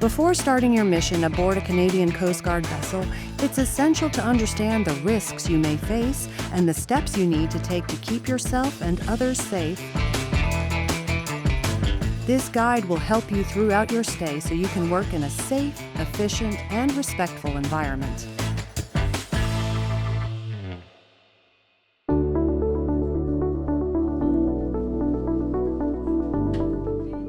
Before starting your mission aboard a Canadian Coast Guard vessel, it's essential to understand the risks you may face and the steps you need to take to keep yourself and others safe. This guide will help you throughout your stay so you can work in a safe, efficient, and respectful environment.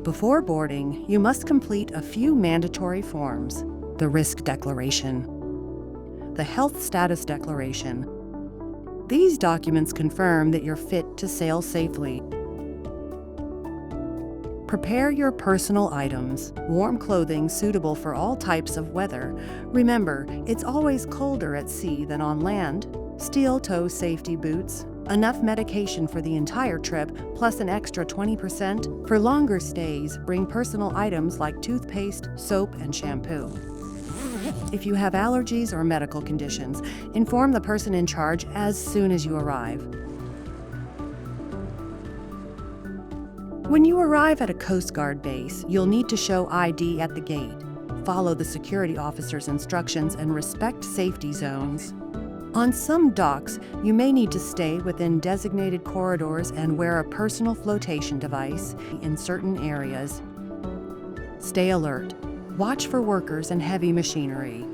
Before boarding, you must complete a few mandatory forms: the risk declaration, the health status declaration. These documents confirm that you're fit to sail safely. Prepare your personal items, warm clothing suitable for all types of weather. Remember, it's always colder at sea than on land. Steel-toe safety boots, enough medication for the entire trip, plus an extra 20%. For longer stays, bring personal items like toothpaste, soap, and shampoo. If you have allergies or medical conditions, inform the person in charge as soon as you arrive. When you arrive at a Coast Guard base, you'll need to show ID at the gate, follow the security officer's instructions, and respect safety zones. On some docks, you may need to stay within designated corridors and wear a personal flotation device in certain areas. Stay alert. Watch for workers and heavy machinery.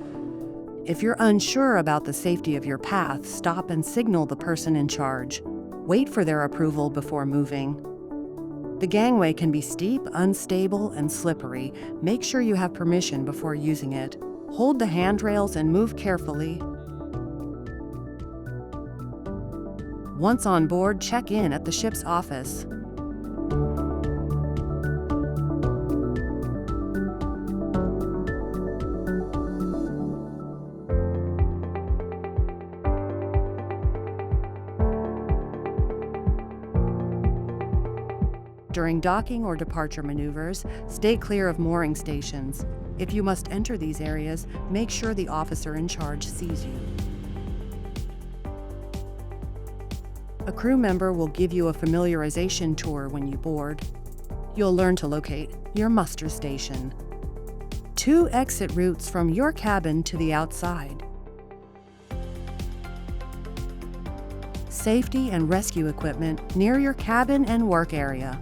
If you're unsure about the safety of your path, stop and signal the person in charge. Wait for their approval before moving. The gangway can be steep, unstable, and slippery. Make sure you have permission before using it. Hold the handrails and move carefully. Once on board, check in at the ship's office. During docking or departure maneuvers, stay clear of mooring stations. If you must enter these areas, make sure the officer in charge sees you. A crew member will give you a familiarization tour when you board. You'll learn to locate your muster station. 2 exit routes from your cabin to the outside. Safety and rescue equipment near your cabin and work area.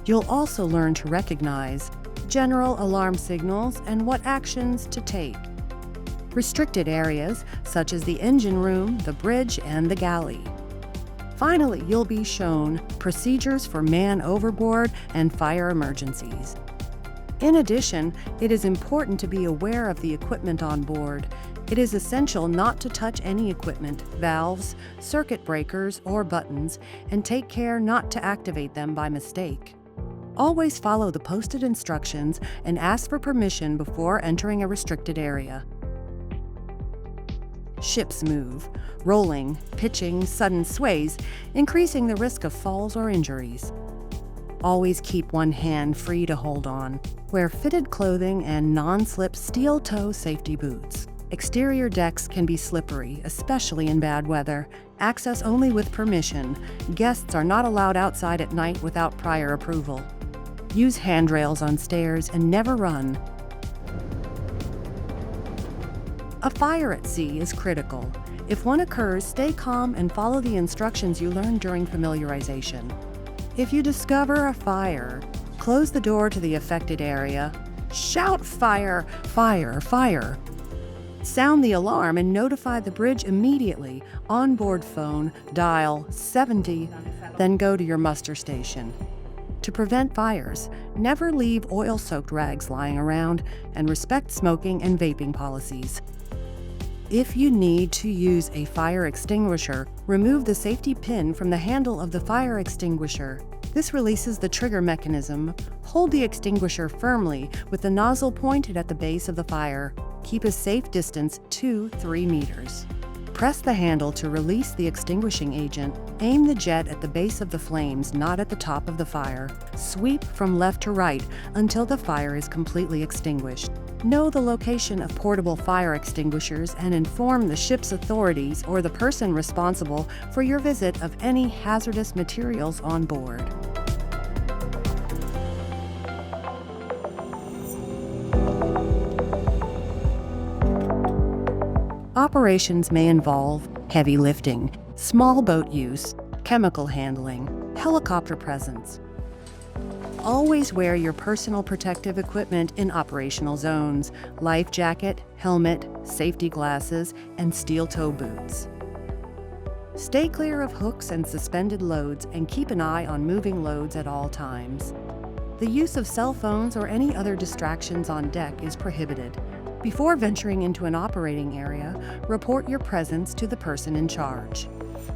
You'll also learn to recognize general alarm signals and what actions to take. Restricted areas such as the engine room, the bridge, and the galley. Finally, you'll be shown procedures for man overboard and fire emergencies. In addition, it is important to be aware of the equipment on board. It is essential not to touch any equipment, valves, circuit breakers, or buttons, and take care not to activate them by mistake. Always follow the posted instructions and ask for permission before entering a restricted area. Ships move, rolling, pitching, sudden sways, increasing the risk of falls or injuries. Always keep one hand free to hold on. Wear fitted clothing and non-slip steel-toe safety boots. Exterior decks can be slippery, especially in bad weather. Access only with permission. Guests are not allowed outside at night without prior approval. Use handrails on stairs and never run. A fire at sea is critical. If one occurs, stay calm and follow the instructions you learned during familiarization. If you discover a fire, close the door to the affected area. Shout fire, fire, fire. Sound the alarm and notify the bridge immediately. Onboard phone, dial 70, then go to your muster station. To prevent fires, never leave oil-soaked rags lying around, and respect smoking and vaping policies. If you need to use a fire extinguisher, remove the safety pin from the handle of the fire extinguisher. This releases the trigger mechanism. Hold the extinguisher firmly with the nozzle pointed at the base of the fire. Keep a safe distance 2-3 meters. Press the handle to release the extinguishing agent. Aim the jet at the base of the flames, not at the top of the fire. Sweep from left to right until the fire is completely extinguished. Know the location of portable fire extinguishers and inform the ship's authorities or the person responsible for your visit of any hazardous materials on board. Operations may involve heavy lifting, small boat use, chemical handling, helicopter presence. Always wear your personal protective equipment in operational zones: life jacket, helmet, safety glasses, and steel-toe boots. Stay clear of hooks and suspended loads and keep an eye on moving loads at all times. The use of cell phones or any other distractions on deck is prohibited. Before venturing into an operating area, report your presence to the person in charge.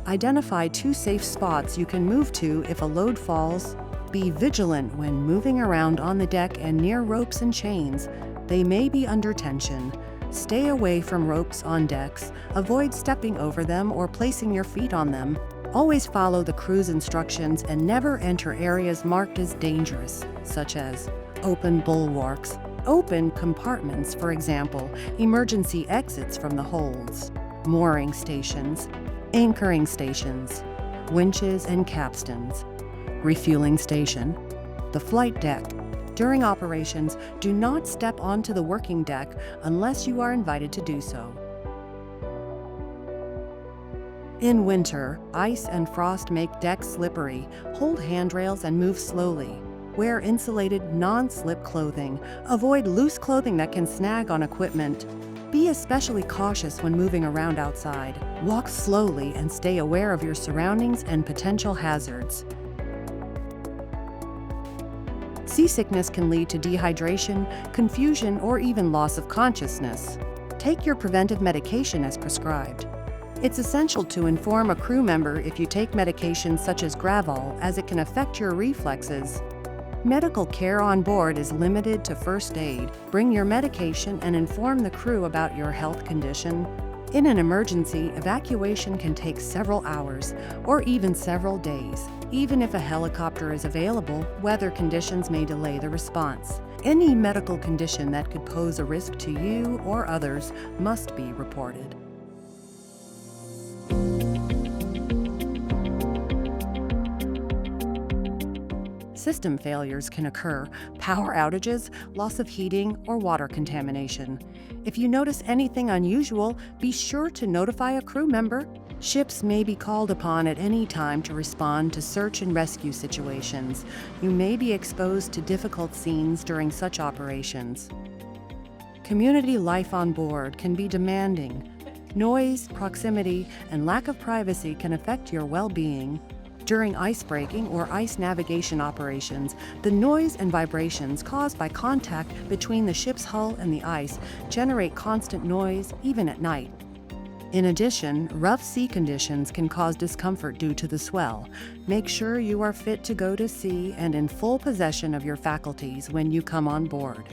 Identify 2 safe spots you can move to if a load falls. Be vigilant when moving around on the deck and near ropes and chains. They may be under tension. Stay away from ropes on decks. Avoid stepping over them or placing your feet on them. Always follow the crew's instructions and never enter areas marked as dangerous, such as open bulwarks, open compartments, for example, emergency exits from the holds, mooring stations, anchoring stations, winches and capstans, refueling station, the flight deck. During operations, do not step onto the working deck unless you are invited to do so. In winter, ice and frost make decks slippery. Hold handrails and move slowly. Wear insulated, non-slip clothing. Avoid loose clothing that can snag on equipment. Be especially cautious when moving around outside. Walk slowly and stay aware of your surroundings and potential hazards. Seasickness can lead to dehydration, confusion, or even loss of consciousness. Take your preventive medication as prescribed. It's essential to inform a crew member if you take medications such as Gravol, as it can affect your reflexes. Medical care on board is limited to first aid. Bring your medication and inform the crew about your health condition. In an emergency, evacuation can take several hours or even several days. Even if a helicopter is available, weather conditions may delay the response. Any medical condition that could pose a risk to you or others must be reported. System failures can occur: power outages, loss of heating, or water contamination. If you notice anything unusual, be sure to notify a crew member. Ships may be called upon at any time to respond to search and rescue situations. You may be exposed to difficult scenes during such operations. Community life on board can be demanding. Noise, proximity, and lack of privacy can affect your well-being. During icebreaking or ice navigation operations, the noise and vibrations caused by contact between the ship's hull and the ice generate constant noise, even at night. In addition, rough sea conditions can cause discomfort due to the swell. Make sure you are fit to go to sea and in full possession of your faculties when you come on board.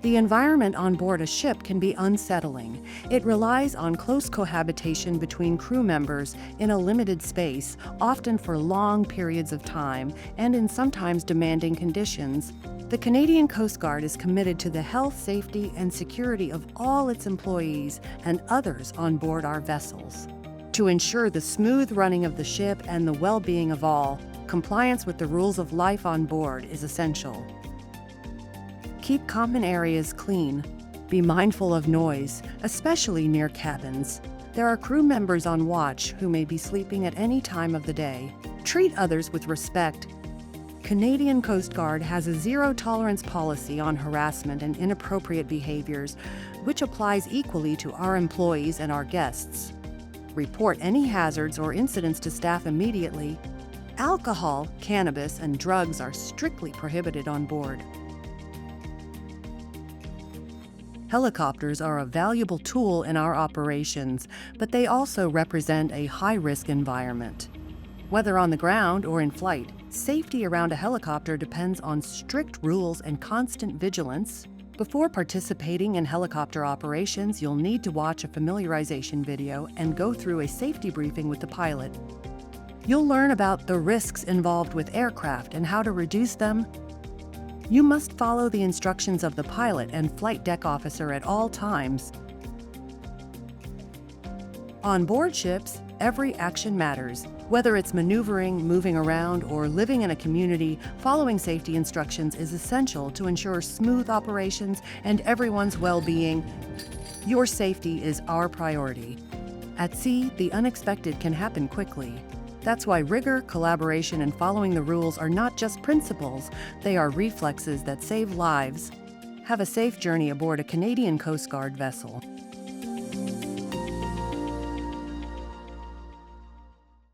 The environment on board a ship can be unsettling. It relies on close cohabitation between crew members in a limited space, often for long periods of time, and in sometimes demanding conditions. The Canadian Coast Guard is committed to the health, safety, and security of all its employees and others on board our vessels. To ensure the smooth running of the ship and the well-being of all, compliance with the rules of life on board is essential. Keep common areas clean. Be mindful of noise, especially near cabins. There are crew members on watch who may be sleeping at any time of the day. Treat others with respect. Canadian Coast Guard has a zero-tolerance policy on harassment and inappropriate behaviors, which applies equally to our employees and our guests. Report any hazards or incidents to staff immediately. Alcohol, cannabis, and drugs are strictly prohibited on board. Helicopters are a valuable tool in our operations, but they also represent a high-risk environment. Whether on the ground or in flight, safety around a helicopter depends on strict rules and constant vigilance. Before participating in helicopter operations, you'll need to watch a familiarization video and go through a safety briefing with the pilot. You'll learn about the risks involved with aircraft and how to reduce them. You must follow the instructions of the pilot and flight deck officer at all times. On board ships, every action matters. Whether it's maneuvering, moving around, or living in a community, following safety instructions is essential to ensure smooth operations and everyone's well-being. Your safety is our priority. At sea, the unexpected can happen quickly. That's why rigor, collaboration, and following the rules are not just principles, they are reflexes that save lives. Have a safe journey aboard a Canadian Coast Guard vessel.